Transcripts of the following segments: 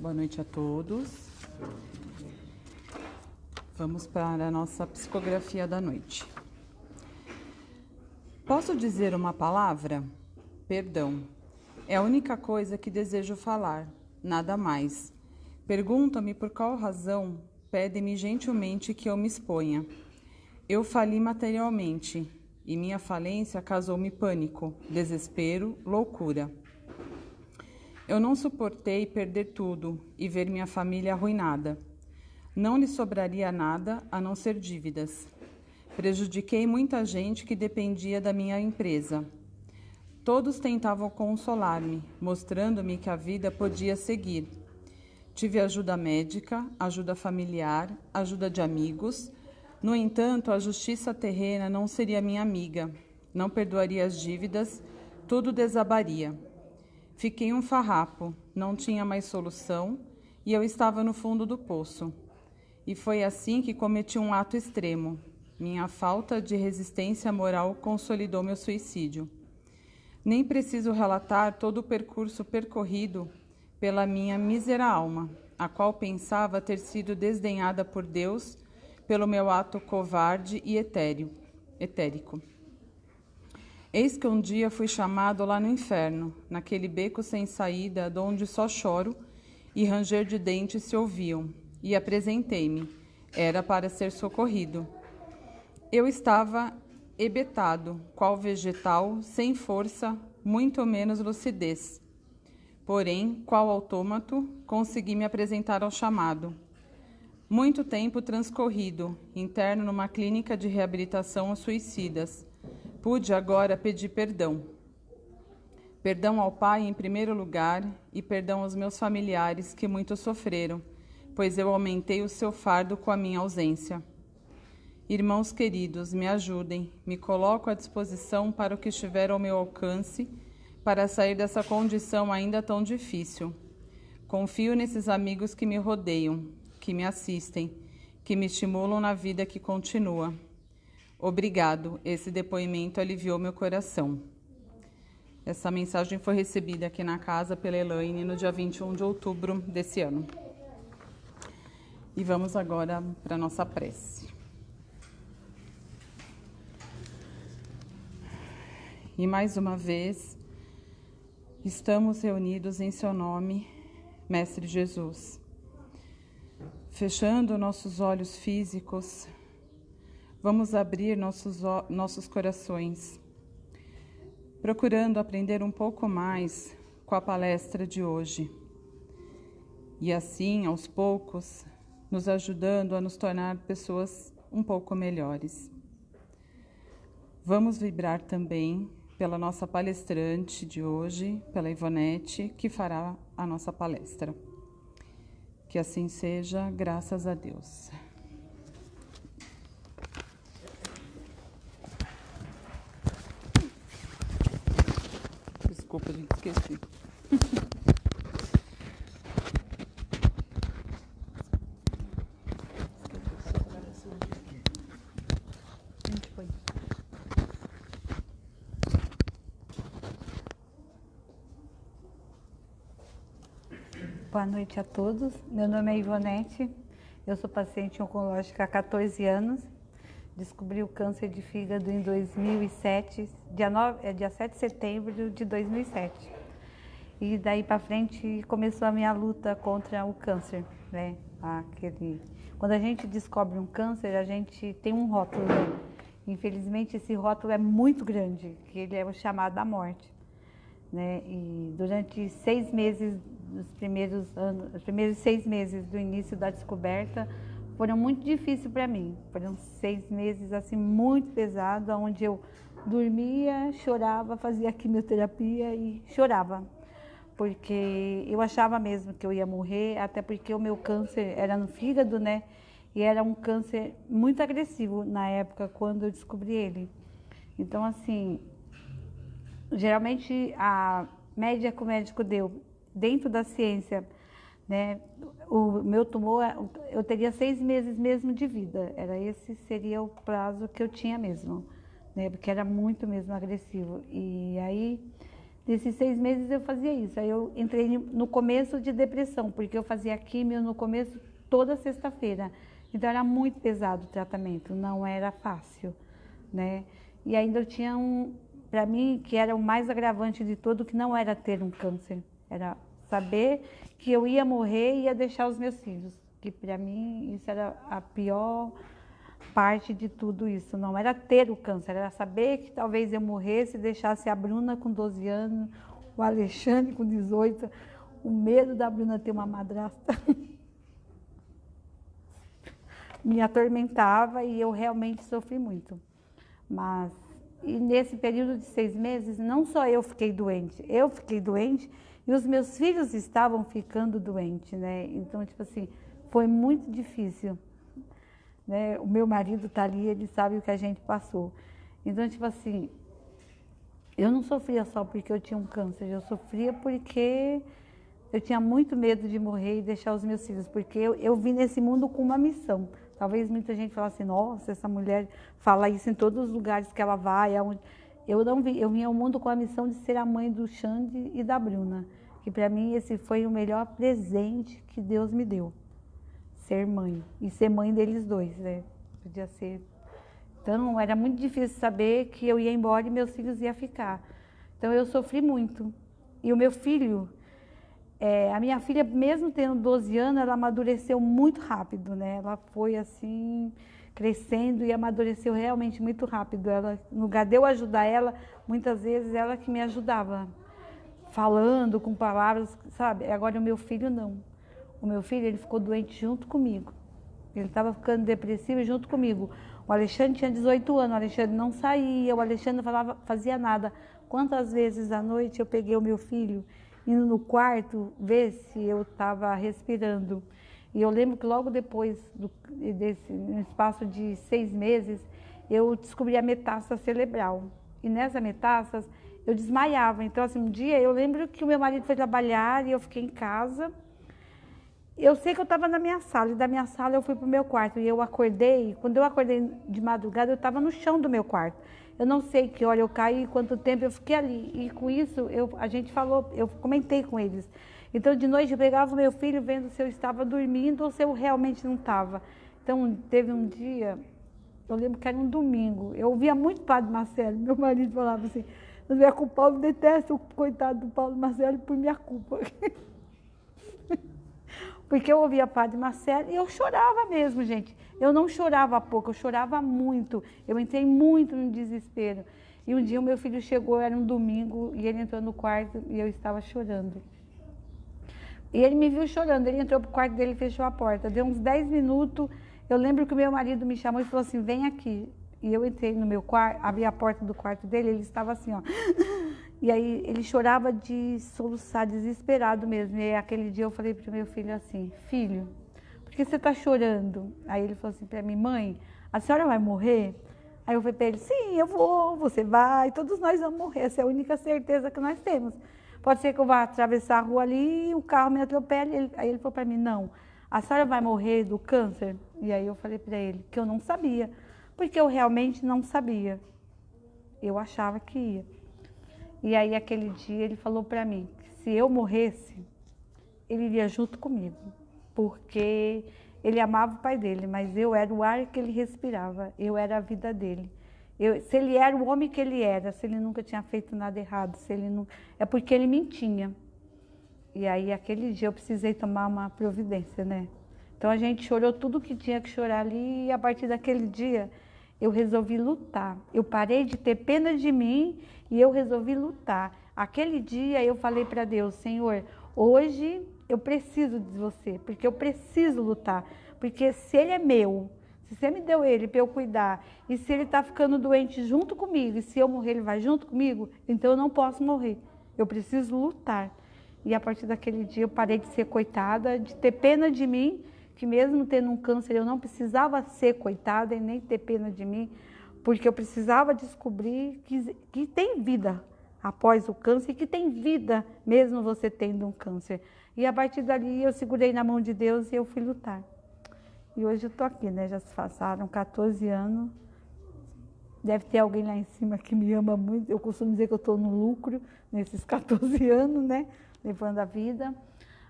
Boa noite a todos. Vamos para a nossa psicografia da noite. Posso dizer uma palavra? Perdão. É a única coisa que desejo falar, nada mais. Pergunta-me por qual razão, pede-me gentilmente que eu me exponha. Eu fali materialmente, e minha falência causou-me pânico, desespero, loucura. Eu não suportei perder tudo e ver minha família arruinada. Não lhe sobraria nada a não ser dívidas. Prejudiquei muita gente que dependia da minha empresa. Todos tentavam consolar-me, mostrando-me que a vida podia seguir. Tive ajuda médica, ajuda familiar, ajuda de amigos. No entanto, a justiça terrena não seria minha amiga. Não perdoaria as dívidas, tudo desabaria. Fiquei um farrapo, não tinha mais solução e eu estava no fundo do poço. E foi assim que cometi um ato extremo. Minha falta de resistência moral consolidou meu suicídio. Nem preciso relatar todo o percurso percorrido pela minha mísera alma, a qual pensava ter sido desdenhada por Deus pelo meu ato covarde e etérico. Eis que um dia fui chamado lá no inferno, naquele beco sem saída, donde só choro e ranger de dentes se ouviam, e apresentei-me. Era para ser socorrido. Eu estava hebetado, qual vegetal, sem força, muito menos lucidez. Porém, qual autômato, consegui me apresentar ao chamado. Muito tempo transcorrido, interno numa clínica de reabilitação aos suicidas. Pude agora pedir perdão. Perdão ao Pai em primeiro lugar e perdão aos meus familiares que muito sofreram, pois eu aumentei o seu fardo com a minha ausência. Irmãos queridos, me ajudem, me coloco à disposição para o que estiver ao meu alcance, para sair dessa condição ainda tão difícil. Confio nesses amigos que me rodeiam, que me assistem, que me estimulam na vida que continua. Obrigado, esse depoimento aliviou meu coração. Essa mensagem foi recebida aqui na casa pela Elaine no dia 21 de outubro desse ano. E vamos agora para a nossa prece. E mais uma vez, estamos reunidos em seu nome, Mestre Jesus. Fechando nossos olhos físicos, vamos abrir nossos corações, procurando aprender um pouco mais com a palestra de hoje. E assim, aos poucos, nos ajudando a nos tornar pessoas um pouco melhores. Vamos vibrar também pela nossa palestrante de hoje, pela Ivonete, que fará a nossa palestra. Que assim seja, graças a Deus. Desculpa, gente, esqueci. Boa noite a todos. Meu nome é Ivonete, eu sou paciente oncológica há 14 anos. Descobri o câncer de fígado em 2007, dia 7 de setembro de 2007. E daí para frente começou a minha luta contra o câncer, né? Quando a gente descobre um câncer, a gente tem um rótulo, né? Infelizmente esse rótulo é muito grande, que ele é o chamado da morte, né? E durante 6 meses, os primeiros 6 meses do início da descoberta, foram muito difíceis para mim. Foram 6 meses assim muito pesados, onde eu dormia, chorava, fazia quimioterapia e chorava, porque eu achava mesmo que eu ia morrer, até porque o meu câncer era no fígado, né? E era um câncer muito agressivo na época quando eu descobri ele. Então, assim, geralmente a média que o médico deu dentro da ciência, né? O meu tumor, eu teria 6 meses mesmo de vida. Esse seria o prazo que eu tinha mesmo, né? Porque era muito mesmo agressivo. E aí Desses 6 meses eu fazia isso. Aí eu entrei no começo de depressão, porque eu fazia químio no começo toda sexta-feira. Então era muito pesado o tratamento, não era fácil, né? E ainda eu tinha para mim, que era o mais agravante de tudo, que não era ter um câncer. Era saber que eu ia morrer e ia deixar os meus filhos. Que para mim isso era a pior parte de tudo isso. Não era ter o câncer, era saber que talvez eu morresse e deixasse a Bruna com 12 anos, o Alexandre com 18, o medo da Bruna ter uma madrasta me atormentava e eu realmente sofri muito. Mas, e nesse período de 6 meses, não só eu fiquei doente e os meus filhos estavam ficando doentes, né? Então, tipo assim, foi muito difícil. Né? O meu marido está ali, ele sabe o que a gente passou. Então, tipo assim, eu não sofria só porque eu tinha um câncer, eu sofria porque eu tinha muito medo de morrer e deixar os meus filhos, porque eu vim nesse mundo com uma missão. Talvez muita gente falasse, nossa, essa mulher fala isso em todos os lugares que ela vai. Eu não vi, eu vim ao mundo com a missão de ser a mãe do Xande e da Bruna, que para mim esse foi o melhor presente que Deus me deu. Ser mãe, e ser mãe deles dois, né? Podia ser. Então, era muito difícil saber que eu ia embora e meus filhos iam ficar. Então, eu sofri muito. E o meu filho, a minha filha, mesmo tendo 12 anos, ela amadureceu muito rápido, né? Ela foi assim, crescendo e amadureceu realmente muito rápido. Ela, no lugar de eu ajudar ela, muitas vezes ela que me ajudava, falando com palavras, sabe? Agora o meu filho não. O meu filho, ele ficou doente junto comigo. Ele estava ficando depressivo junto comigo. O Alexandre tinha 18 anos, o Alexandre não saía, o Alexandre não fazia nada. Quantas vezes à noite eu peguei o meu filho, indo no quarto, ver se eu estava respirando. E eu lembro que logo depois, no espaço de 6 meses, eu descobri a metástase cerebral. E nessa metástase, eu desmaiava. Então, assim, um dia eu lembro que o meu marido foi trabalhar e eu fiquei em casa. Eu sei que eu estava na minha sala, e da minha sala eu fui para o meu quarto, e eu acordei, quando eu acordei de madrugada, eu estava no chão do meu quarto. Eu não sei que hora eu caí, quanto tempo eu fiquei ali, e com isso a gente falou, eu comentei com eles. Então de noite eu pegava o meu filho vendo se eu estava dormindo ou se eu realmente não estava. Então teve um dia, eu lembro que era um domingo, eu ouvia muito o Padre Marcelo, meu marido falava assim, não é com o Paulo, detesto o coitado do Paulo Marcelo por minha culpa. Porque eu ouvia Padre Marcelo e eu chorava mesmo, gente. Eu não chorava pouco, eu chorava muito. Eu entrei muito no desespero. E um dia o meu filho chegou, era um domingo, e ele entrou no quarto e eu estava chorando. E ele me viu chorando, ele entrou para o quarto dele e fechou a porta. Deu uns 10 minutos, eu lembro que o meu marido me chamou e falou assim, vem aqui. E eu entrei no meu quarto, abri a porta do quarto dele, ele estava assim, ó. E aí ele chorava de soluçar, desesperado mesmo. E aí, aquele dia eu falei para o meu filho assim, filho, por que você está chorando? Aí ele falou assim para mim, mãe, a senhora vai morrer? Aí eu falei para ele, sim, eu vou, você vai, todos nós vamos morrer, essa é a única certeza que nós temos. Pode ser que eu vá atravessar a rua ali e o carro me atropele. Aí ele falou para mim, não, a senhora vai morrer do câncer? E aí eu falei para ele que eu não sabia, porque eu realmente não sabia. Eu achava que ia. E aí aquele dia ele falou para mim que se eu morresse, ele iria junto comigo, porque ele amava o pai dele, mas eu era o ar que ele respirava, eu era a vida dele. Se ele era o homem que ele era, se ele nunca tinha feito nada errado, se ele não, é porque ele mentia. E aí aquele dia eu precisei tomar uma providência, né? Então a gente chorou tudo que tinha que chorar ali e a partir daquele dia eu resolvi lutar. Eu parei de ter pena de mim e eu resolvi lutar. Aquele dia eu falei para Deus, Senhor, hoje eu preciso de você, porque eu preciso lutar. Porque se ele é meu, se você me deu ele para eu cuidar, e se ele está ficando doente junto comigo, e se eu morrer ele vai junto comigo, então eu não posso morrer. Eu preciso lutar. E a partir daquele dia eu parei de ser coitada, de ter pena de mim, que mesmo tendo um câncer eu não precisava ser coitada e nem ter pena de mim, porque eu precisava descobrir que tem vida após o câncer e que tem vida mesmo você tendo um câncer. E a partir dali eu segurei na mão de Deus e eu fui lutar. E hoje eu estou aqui, né? Já se passaram 14 anos Deve ter alguém lá em cima que me ama muito. Eu costumo dizer que eu estou no lucro nesses 14 anos, né? Levando a vida.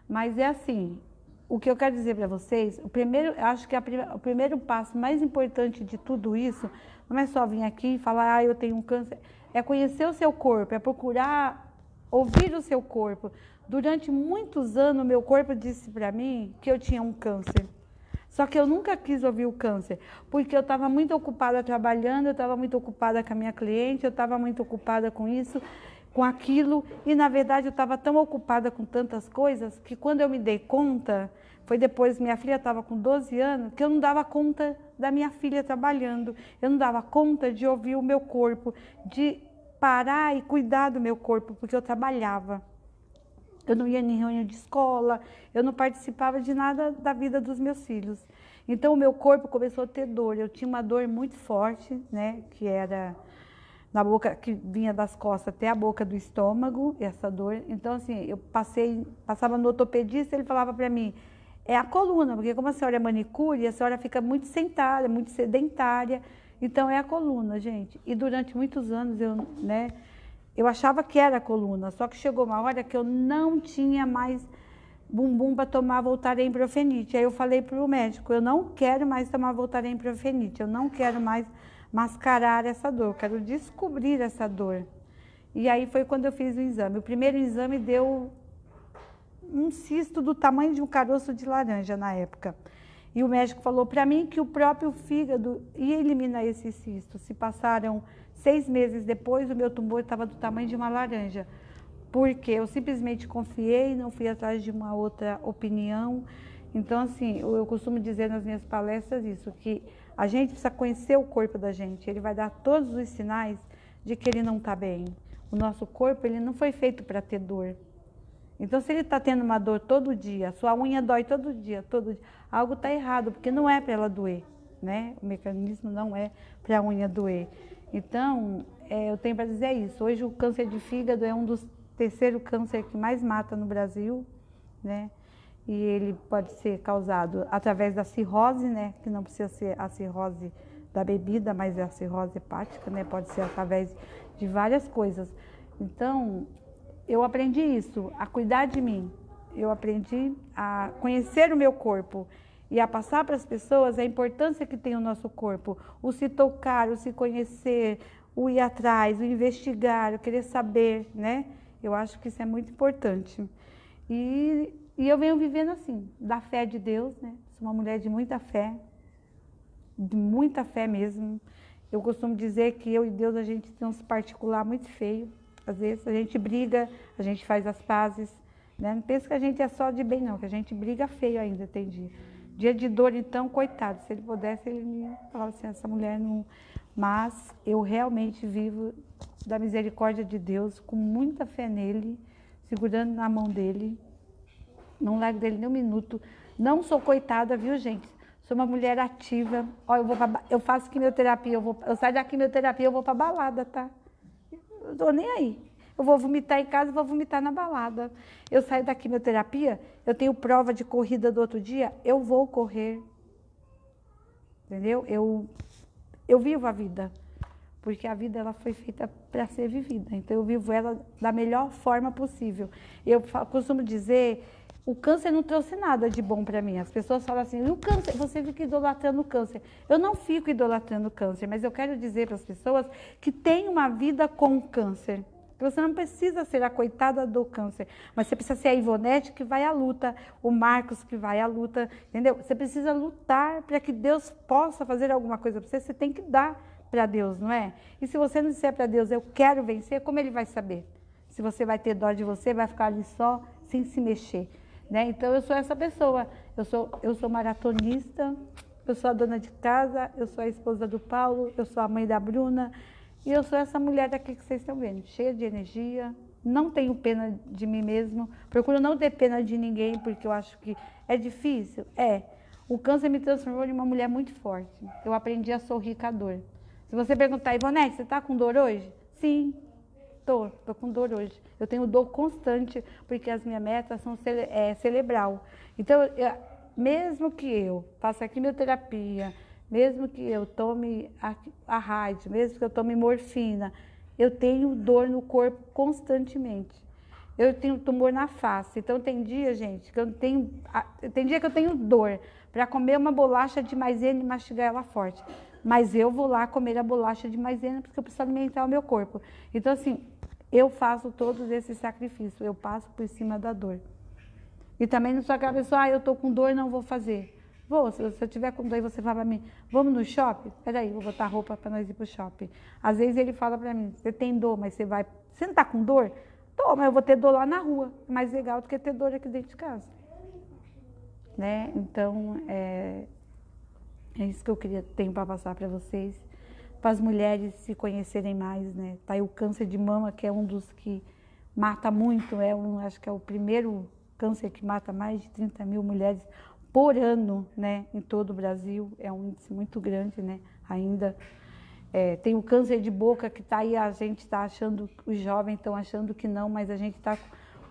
Mas é assim, o que eu quero dizer para vocês, acho que o primeiro passo mais importante de tudo isso, não é só vir aqui e falar, eu tenho um câncer, é conhecer o seu corpo, é procurar ouvir o seu corpo. Durante muitos anos, meu corpo disse para mim que eu tinha um câncer. Só que eu nunca quis ouvir o câncer, porque eu estava muito ocupada trabalhando, eu estava muito ocupada com a minha cliente, eu estava muito ocupada com isso, com aquilo, e na verdade eu estava tão ocupada com tantas coisas, que quando eu me dei conta, foi depois, minha filha estava com 12 anos, que eu não dava conta da minha filha trabalhando, eu não dava conta de ouvir o meu corpo, de parar e cuidar do meu corpo, porque eu trabalhava. Eu não ia em reunião de escola, eu não participava de nada da vida dos meus filhos. Então, o meu corpo começou a ter dor. Eu tinha uma dor muito forte, né? Que era na boca, que vinha das costas até a boca do estômago, essa dor. Então, assim, eu passava no ortopedista, ele falava para mim, é a coluna, porque como a senhora é manicure, a senhora fica muito sentada, muito sedentária. Então, é a coluna, gente. E durante muitos anos, eu achava que era a coluna, só que chegou uma hora que eu não tinha mais bumbum para tomar Voltaren Profenite. Aí eu falei para o médico, eu não quero mais tomar Voltaren Profenite, eu não quero mais mascarar essa dor, eu quero descobrir essa dor. E aí foi quando eu fiz o exame. O primeiro exame deu um cisto do tamanho de um caroço de laranja na época. E o médico falou para mim que o próprio fígado ia eliminar esse cisto. Se passaram 6 meses depois, o meu tumor estava do tamanho de uma laranja. Porque eu simplesmente confiei, não fui atrás de uma outra opinião. Então, assim, eu costumo dizer nas minhas palestras isso, que a gente precisa conhecer o corpo da gente. Ele vai dar todos os sinais de que ele não está bem. O nosso corpo, ele não foi feito para ter dor. Então, se ele está tendo uma dor todo dia, sua unha dói todo dia, algo está errado, porque não é para ela doer, né? O mecanismo não é para a unha doer. Então, eu tenho para dizer isso. Hoje, o câncer de fígado é um dos terceiros câncer que mais mata no Brasil, né? E ele pode ser causado através da cirrose, né? Que não precisa ser a cirrose da bebida, mas é a cirrose hepática, né? Pode ser através de várias coisas. Então, eu aprendi isso, a cuidar de mim. Eu aprendi a conhecer o meu corpo e a passar para as pessoas a importância que tem o nosso corpo. O se tocar, o se conhecer, o ir atrás, o investigar, o querer saber, né? Eu acho que isso é muito importante. E eu venho vivendo assim, da fé de Deus, né? Sou uma mulher de muita fé mesmo. Eu costumo dizer que eu e Deus, a gente tem uns particular muito feio. Às vezes a gente briga, a gente faz as pazes, né? Não pensa que a gente é só de bem, não, que a gente briga feio ainda, tem dia. Dia de dor, então, coitado, se ele pudesse, ele me falava assim, essa mulher não... Mas eu realmente vivo da misericórdia de Deus, com muita fé nele, segurando na mão dele, não largo dele nem um minuto. Não sou coitada, viu, gente? Sou uma mulher ativa. Ó, eu faço quimioterapia, eu saio da quimioterapia, eu vou pra balada, tá? Eu tô nem aí. Eu vou vomitar em casa, vou vomitar na balada. Eu saio da quimioterapia, eu tenho prova de corrida do outro dia, eu vou correr. Entendeu? Eu vivo a vida, porque a vida ela foi feita para ser vivida. Então eu vivo ela da melhor forma possível. Eu costumo dizer, o câncer não trouxe nada de bom para mim. As pessoas falam assim, e o câncer? Você fica idolatrando o câncer. Eu não fico idolatrando o câncer, mas eu quero dizer para as pessoas que tem uma vida com o câncer. Que você não precisa ser a coitada do câncer, mas você precisa ser a Ivonete que vai à luta, o Marcos que vai à luta, entendeu? Você precisa lutar para que Deus possa fazer alguma coisa para você, você tem que dar para Deus, não é? E se você não disser para Deus, eu quero vencer, como ele vai saber? Se você vai ter dó de você, vai ficar ali só, sem se mexer. Né? Então, eu sou essa pessoa, eu sou maratonista, eu sou a dona de casa, eu sou a esposa do Paulo, eu sou a mãe da Bruna, e eu sou essa mulher daqui que vocês estão vendo, cheia de energia, não tenho pena de mim mesmo, procuro não ter pena de ninguém, porque eu acho que é difícil, O câncer me transformou em uma mulher muito forte, eu aprendi a sorrir com a dor. Se você perguntar, Ivonete, você está com dor hoje? Sim. Tô com dor hoje. Eu tenho dor constante, porque as minhas metas são cerebral. Então, mesmo que eu faça quimioterapia, mesmo que eu tome a RAID, mesmo que eu tome morfina, eu tenho dor no corpo constantemente. Eu tenho tumor na face, então tem dia, gente, que eu tenho, tem dia que eu tenho dor para comer uma bolacha de maisena e mastigar ela forte. Mas eu vou lá comer a bolacha de maisena porque eu preciso alimentar o meu corpo. Então, assim, eu faço todos esses sacrifícios, eu passo por cima da dor. E também não sou aquela pessoa, eu tô com dor, não vou fazer. Vou, se eu tiver com dor e você fala para mim, vamos no shopping? Peraí, vou botar roupa para nós ir pro shopping. Às vezes ele fala para mim, você tem dor, mas você não tá com dor? Tô, mas eu vou ter dor lá na rua. É mais legal do que ter dor aqui dentro de casa. Né? Então, é isso que eu tenho para passar para vocês. Para as mulheres se conhecerem mais, né? Tá aí o câncer de mama, que é um dos que mata muito, acho que é o primeiro câncer que mata mais de 30 mil mulheres por ano, né? Em todo o Brasil, é um índice muito grande, né? Ainda. Tem o câncer de boca que está aí, a gente está achando, os jovens estão achando que não, mas a gente está...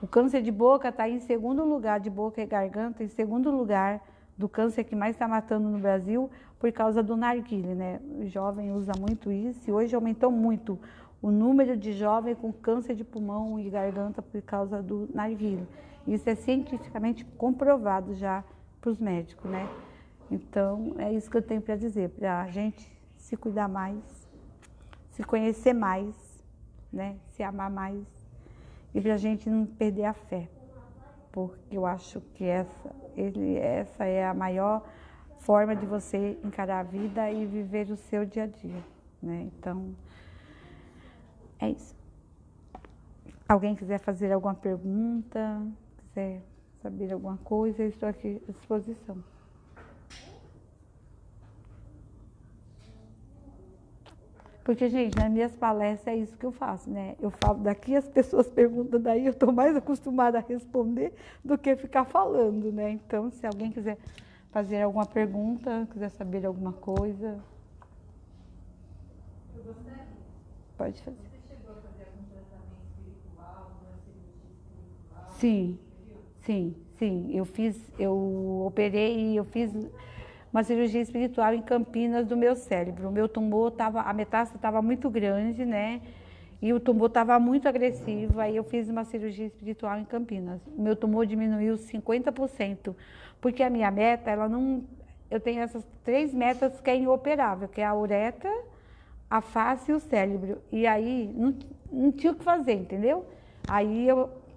O câncer de boca está em segundo lugar, de boca e garganta, em segundo lugar do câncer que mais está matando no Brasil, por causa do narguilé, né? O jovem usa muito isso e hoje aumentou muito o número de jovens com câncer de pulmão e garganta por causa do narguilé. Isso é cientificamente comprovado já para os médicos, né? Então, é isso que eu tenho para dizer, para a gente se cuidar mais, se conhecer mais, né? Se amar mais e para a gente não perder a fé, porque eu acho que essa é a maior forma de você encarar a vida e viver o seu dia a dia, né? Então, é isso. Alguém quiser fazer alguma pergunta, quiser saber alguma coisa, eu estou aqui à disposição. Porque, gente, nas minhas palestras é isso que eu faço, né? Eu falo daqui, as pessoas perguntam daí, eu estou mais acostumada a responder do que ficar falando, né? Então, se alguém quiser fazer alguma pergunta, quiser saber alguma coisa... Eu gostaria. Pode fazer. Você chegou a fazer algum tratamento espiritual, uma cirurgia espiritual? Sim. Eu operei e eu fiz uma cirurgia espiritual em Campinas do meu cérebro. O meu tumor a metástase estava muito grande, né? E o tumor estava muito agressivo, aí eu fiz uma cirurgia espiritual em Campinas. O meu tumor diminuiu 50%, porque a minha meta, eu tenho essas 3 metas que é inoperável, que é a uretra, a face e o cérebro. E aí não tinha o que fazer, entendeu? Aí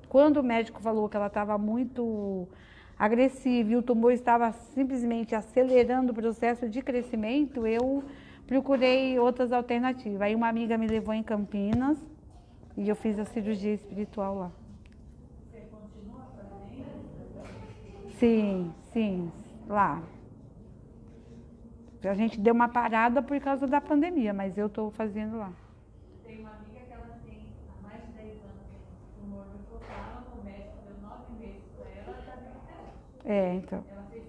quando o médico falou que ela estava muito agressiva e o tumor estava simplesmente acelerando o processo de crescimento, eu procurei outras alternativas. Aí uma amiga me levou em Campinas e eu fiz a cirurgia espiritual lá. Você continua fazendo? Sim, lá. A gente deu uma parada por causa da pandemia, mas eu estou fazendo lá. Tem uma amiga que ela tem há mais de 10 anos tumor no total, o médico deu 9 meses para ela já deu certo. Então. Ela fez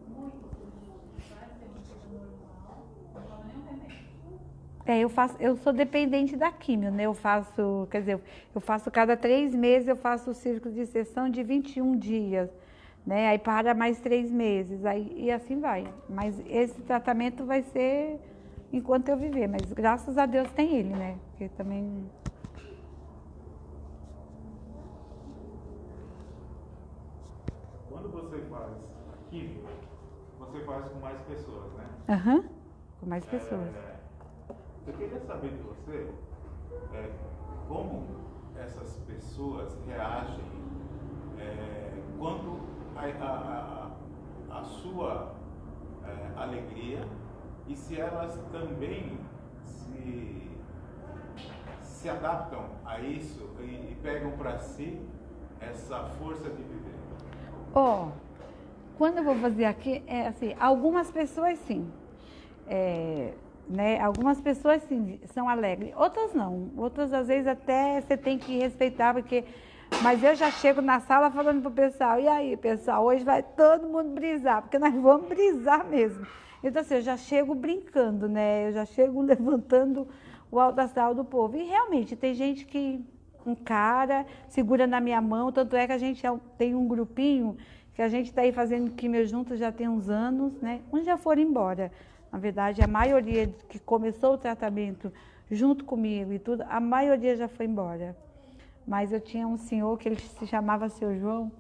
muito cirurgia, quase teve uma coisa normal, não toma nenhum remédio. Eu sou dependente da químio, né? Eu faço cada 3 meses, eu faço o ciclo de sessão de 21 dias, né? Aí para mais 3 meses, e assim vai. Mas esse tratamento vai ser enquanto eu viver, mas graças a Deus tem ele, né? Porque também... Quando você faz a químio, você faz com mais pessoas, né? Aham, com mais pessoas. Eu queria saber de você como essas pessoas reagem quando a sua alegria e se elas também se adaptam a isso e pegam para si essa força de viver. Quando eu vou fazer aqui, assim, algumas pessoas sim. Né? Algumas pessoas sim, são alegres, outras não. Outras às vezes até você tem que respeitar, porque... Mas eu já chego na sala falando pro pessoal, e aí, pessoal, hoje vai todo mundo brisar, porque nós vamos brisar mesmo. Então, assim, eu já chego brincando, né? Eu já chego levantando o alto astral do povo. E realmente, tem gente que encara, segura na minha mão, tanto é que a gente tem um grupinho que a gente está aí fazendo químio juntos já tem uns anos, né? Uns já foram embora. Na verdade, a maioria que começou o tratamento junto comigo e tudo, a maioria já foi embora. Mas eu tinha um senhor que ele se chamava Seu João,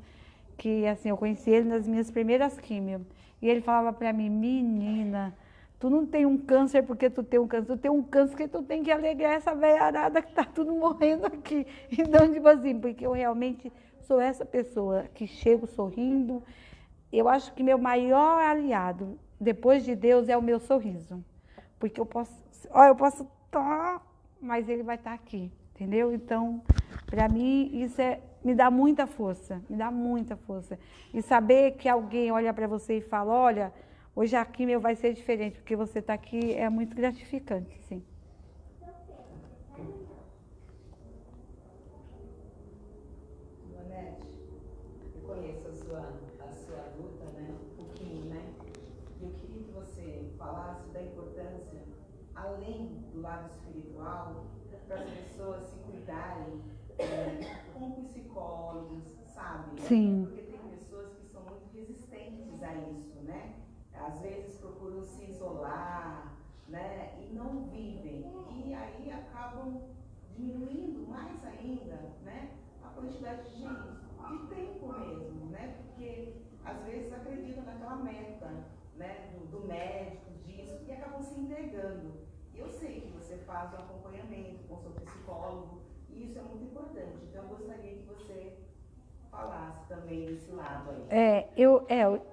que assim, eu conheci ele nas minhas primeiras químios. E ele falava para mim, menina, tu não tem um câncer porque tu tem um câncer, tu tem um câncer porque tu tem que alegrar essa velharada que tá tudo morrendo aqui. Então, tipo assim, porque eu realmente sou essa pessoa que chego sorrindo. Eu acho que meu maior aliado, depois de Deus, é o meu sorriso. Porque eu posso estar, mas ele vai estar aqui, entendeu? Então, para mim, isso me dá muita força, me dá muita força. E saber que alguém olha para você e fala, olha, hoje a químio vai ser diferente, porque você está aqui, é muito gratificante, sim. Ivonete, eu conheço a sua luta, né? Um pouquinho, né? E eu queria que você falasse da importância, além do lado espiritual, para as pessoas se cuidarem com psicólogos, sabe? Sim. Porque tem pessoas que são muito resistentes a isso, né? Às vezes procuram se isolar, né? E não vivem. E aí acabam diminuindo mais ainda, né? A quantidade de tempo mesmo, né? Porque às vezes acreditam naquela meta, né? Do médico, disso, e acabam se entregando. Eu sei que você faz um acompanhamento com o seu psicólogo, e isso é muito importante. Então, eu gostaria que você falasse também desse lado aí.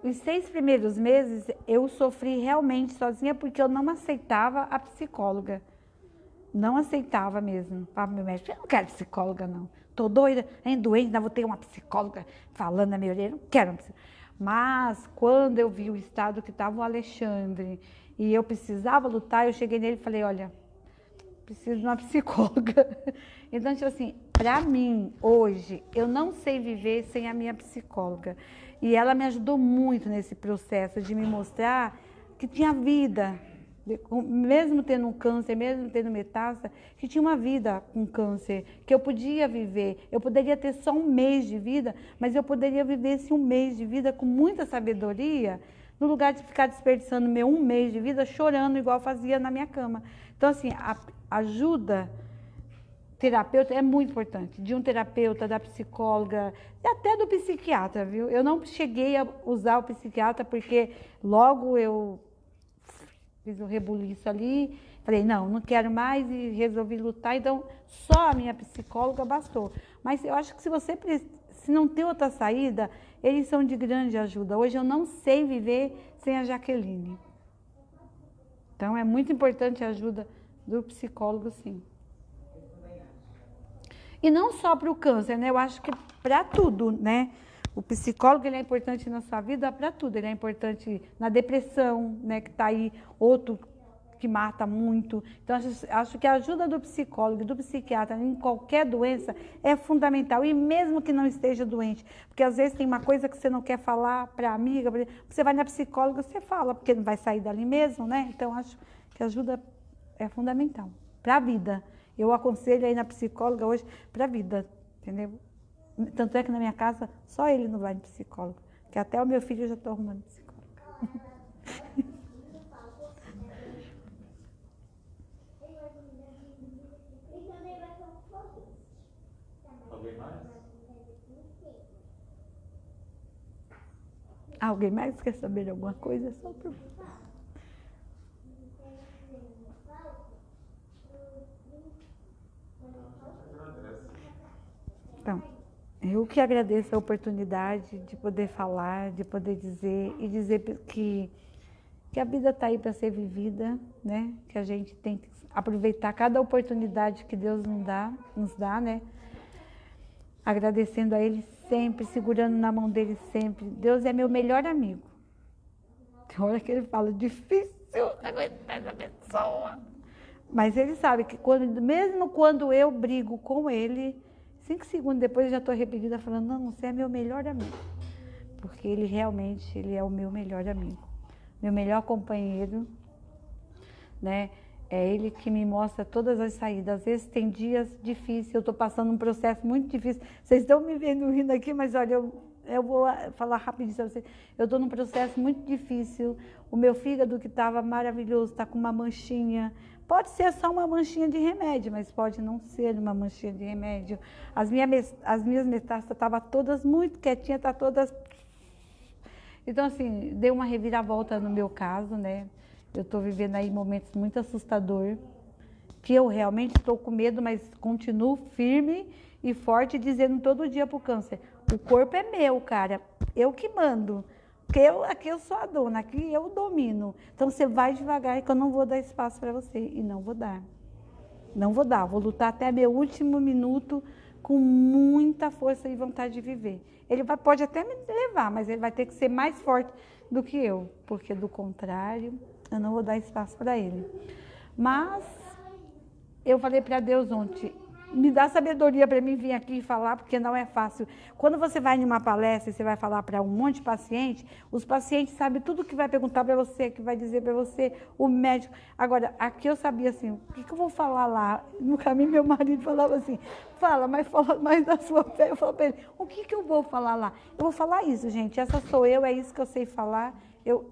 Os 6 primeiros meses, eu sofri realmente sozinha, porque eu não aceitava a psicóloga. Não aceitava mesmo. Falava meu médico, eu não quero psicóloga, não. Tô doida, doente, ainda vou ter uma psicóloga falando na minha orelha, não quero uma psicóloga. Mas, quando eu vi o estado que estava o Alexandre, e eu precisava lutar, eu cheguei nele e falei, olha, preciso de uma psicóloga. Então, tipo assim, para mim, hoje, eu não sei viver sem a minha psicóloga. E ela me ajudou muito nesse processo de me mostrar que tinha vida, mesmo tendo um câncer, mesmo tendo metástase, que tinha uma vida com câncer, que eu podia viver. Eu poderia ter só um mês de vida, mas eu poderia viver esse um mês de vida com muita sabedoria, no lugar de ficar desperdiçando meu um mês de vida chorando igual eu fazia na minha cama. Então, assim, a ajuda terapeuta é muito importante, de um terapeuta, da psicóloga, e até do psiquiatra, viu? Eu não cheguei a usar o psiquiatra porque logo eu fiz um rebuliço ali, falei, não quero mais e resolvi lutar, então só a minha psicóloga bastou. Mas eu acho que se não tem outra saída, eles são de grande ajuda. Hoje eu não sei viver sem a Jaqueline. Então é muito importante a ajuda do psicólogo, sim. E não só para o câncer, né? Eu acho que para tudo, né? O psicólogo, ele é importante na sua vida para tudo. Ele é importante na depressão, né? Que está aí outro que mata muito. Então, acho que a ajuda do psicólogo e do psiquiatra em qualquer doença é fundamental. E mesmo que não esteja doente. Porque às vezes tem uma coisa que você não quer falar para a amiga. Você vai na psicóloga, você fala, porque não vai sair dali mesmo, né? Então, acho que a ajuda é fundamental para a vida. Eu aconselho aí na psicóloga hoje para a vida, entendeu? Tanto é que na minha casa, só ele não vai no psicólogo. Que até o meu filho eu já estou arrumando psicólogo. Alguém mais? Alguém mais quer saber de alguma coisa? É só para... Então, eu que agradeço a oportunidade de poder falar, de poder dizer e dizer que a vida está aí para ser vivida, né? Que a gente tem que aproveitar cada oportunidade que Deus nos dá, né? Agradecendo a Ele sempre, segurando na mão dele sempre. Deus é meu melhor amigo. Tem hora que ele fala, difícil aguentar essa pessoa. Mas ele sabe que mesmo quando eu brigo com ele, 5 segundos depois eu já estou arrependida falando, não, você é meu melhor amigo. Porque ele realmente, ele é o meu melhor amigo. Meu melhor companheiro, né? É ele que me mostra todas as saídas. Às vezes tem dias difíceis, eu estou passando um processo muito difícil. Vocês estão me vendo rindo aqui, mas olha, eu vou falar rapidinho para você. Eu estou num processo muito difícil. O meu fígado, que estava maravilhoso, está com uma manchinha. Pode ser só uma manchinha de remédio, mas pode não ser uma manchinha de remédio. As minhas metástases estavam todas muito quietinhas, tá todas... Então, assim, deu uma reviravolta no meu caso, né? Eu estou vivendo aí momentos muito assustadores, que eu realmente estou com medo, mas continuo firme e forte, dizendo todo dia para o câncer, o corpo é meu, cara, eu que mando, porque aqui eu sou a dona, aqui eu domino. Então você vai devagar, que eu não vou dar espaço para você, e não vou dar. Não vou dar, vou lutar até meu último minuto com muita força e vontade de viver. Ele pode até me levar, mas ele vai ter que ser mais forte do que eu, porque do contrário, eu não vou dar espaço para ele. Mas eu falei para Deus ontem, me dá sabedoria para mim vir aqui e falar, porque não é fácil. Quando você vai em uma palestra e você vai falar para um monte de paciente, os pacientes sabem tudo que vai perguntar para você, que vai dizer para você, o médico. Agora, aqui eu sabia assim, o que eu vou falar lá? No caminho, meu marido falava assim, fala mais da sua fé. Eu falava para ele, o que eu vou falar lá? Eu vou falar isso, gente, essa sou eu, é isso que eu sei falar,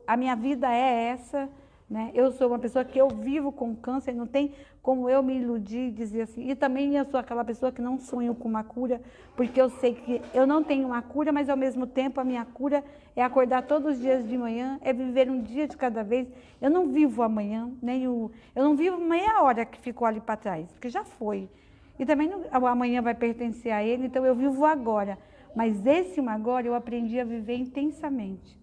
a minha vida é essa. Né? Eu sou uma pessoa que eu vivo com câncer, não tem como eu me iludir e dizer assim. E também eu sou aquela pessoa que não sonho com uma cura, porque eu sei que eu não tenho uma cura, mas ao mesmo tempo a minha cura é acordar todos os dias de manhã, é viver um dia de cada vez. Eu não vivo amanhã, eu não vivo meia hora que ficou ali para trás, porque já foi. E também amanhã vai pertencer a ele, então eu vivo agora. Mas esse agora eu aprendi a viver intensamente.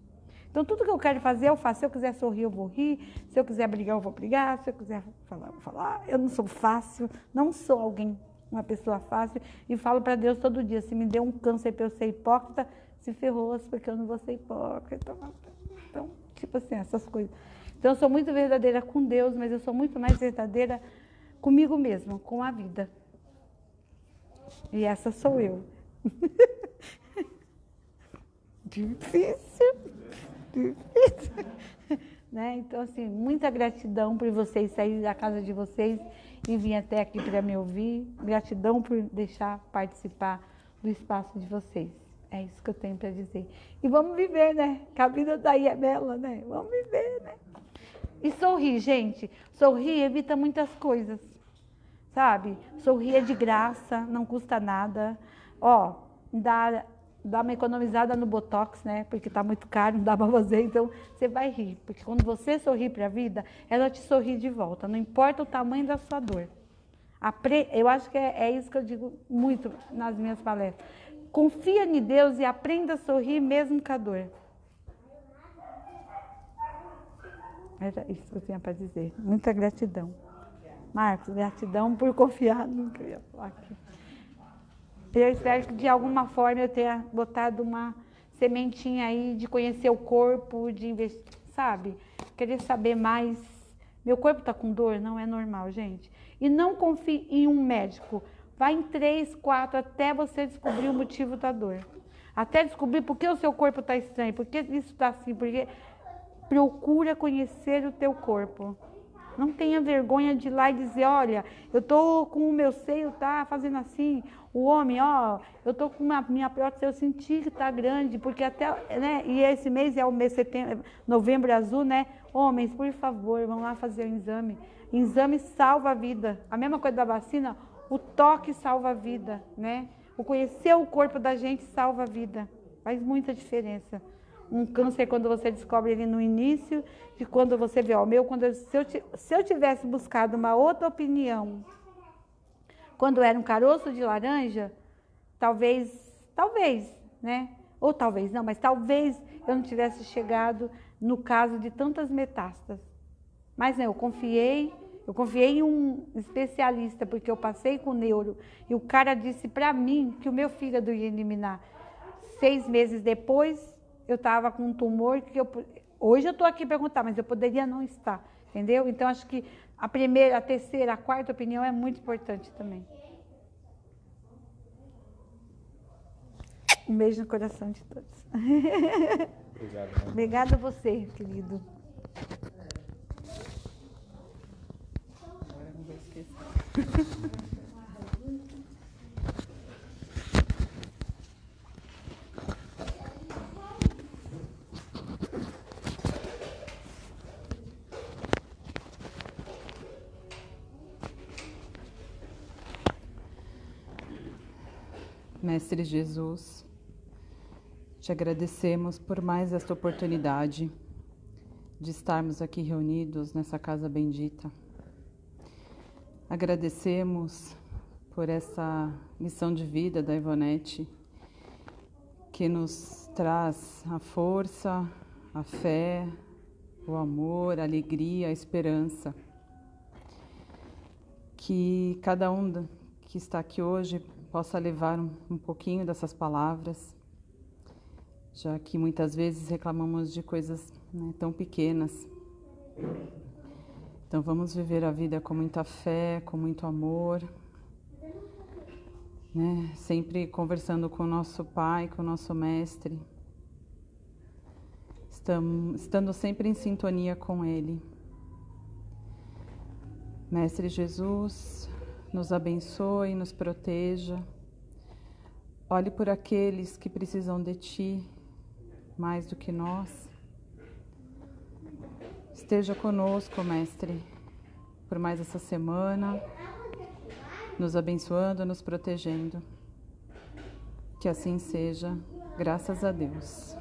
Então, tudo que eu quero fazer, eu faço. Se eu quiser sorrir, eu vou rir. Se eu quiser brigar, eu vou brigar. Se eu quiser falar, eu vou falar. Eu não sou fácil, não sou uma pessoa fácil. E falo para Deus todo dia, se me deu um câncer para eu ser hipócrita, se ferrou, porque eu não vou ser hipócrita. Então, tipo assim, essas coisas. Então, eu sou muito verdadeira com Deus, mas eu sou muito mais verdadeira comigo mesma, com a vida. E essa sou eu. Difícil. Né? Então, assim, muita gratidão por vocês saírem da casa de vocês e vir até aqui para me ouvir. Gratidão por deixar participar do espaço de vocês. É isso que eu tenho para dizer. E vamos viver, né? Que a vida daí é bela, né? Vamos viver, né? E sorrir, gente. Sorrir evita muitas coisas, sabe? Sorrir é de graça, não custa nada. Ó, dá uma economizada no Botox, né? Porque tá muito caro, não dá para fazer, então você vai rir. Porque quando você sorri para a vida, ela te sorri de volta, não importa o tamanho da sua dor. Eu acho que é isso que eu digo muito nas minhas palestras. Confia em Deus e aprenda a sorrir mesmo com a dor. Era isso que eu tinha para dizer. Muita gratidão. Marcos, gratidão por confiar no que eu ia falar aqui. Eu espero que de alguma forma eu tenha botado uma sementinha aí de conhecer o corpo, de investir, sabe? Querer saber mais. Meu corpo está com dor? Não é normal, gente. E não confie em um médico. Vai em 3, 4, até você descobrir o motivo da dor. Até descobrir por que o seu corpo está estranho, por que isso está assim, porque procura conhecer o teu corpo. Não tenha vergonha de ir lá e dizer, olha, eu tô com o meu seio, tá fazendo assim. O homem, ó, eu tô com minha prótese, eu senti que tá grande, porque até, né, e esse mês é o mês novembro azul, né? Homens, por favor, vão lá fazer o exame. Exame salva a vida. A mesma coisa da vacina, o toque salva a vida, né? O conhecer o corpo da gente salva a vida. Faz muita diferença. Um câncer, quando você descobre ele no início, de quando você vê, ó, o meu, se eu tivesse buscado uma outra opinião, quando era um caroço de laranja, talvez, né? Ou talvez não, mas talvez eu não tivesse chegado no caso de tantas metástases. Mas né, eu confiei em um especialista, porque eu passei com o neuro, e o cara disse para mim que o meu fígado ia eliminar. 6 meses depois, eu estava com um tumor que hoje eu estou aqui para contar, mas eu poderia não estar, entendeu? Então, acho que a primeira, a terceira, a quarta opinião é muito importante também. Um beijo no coração de todos. Obrigado. Obrigada a você, querido. Agora não vou esquecer. Mestre Jesus, te agradecemos por mais esta oportunidade de estarmos aqui reunidos nessa casa bendita. Agradecemos por essa missão de vida da Ivonete, que nos traz a força, a fé, o amor, a alegria, a esperança. Que cada um que está aqui hoje possa levar um pouquinho dessas palavras, já que muitas vezes reclamamos de coisas, né, tão pequenas. Então vamos viver a vida com muita fé, com muito amor, né? Sempre conversando com o nosso Pai, com o nosso Mestre, estando sempre em sintonia com Ele. Mestre Jesus, nos abençoe, nos proteja. Olhe por aqueles que precisam de Ti mais do que nós. Esteja conosco, Mestre, por mais essa semana, nos abençoando, nos protegendo. Que assim seja, graças a Deus.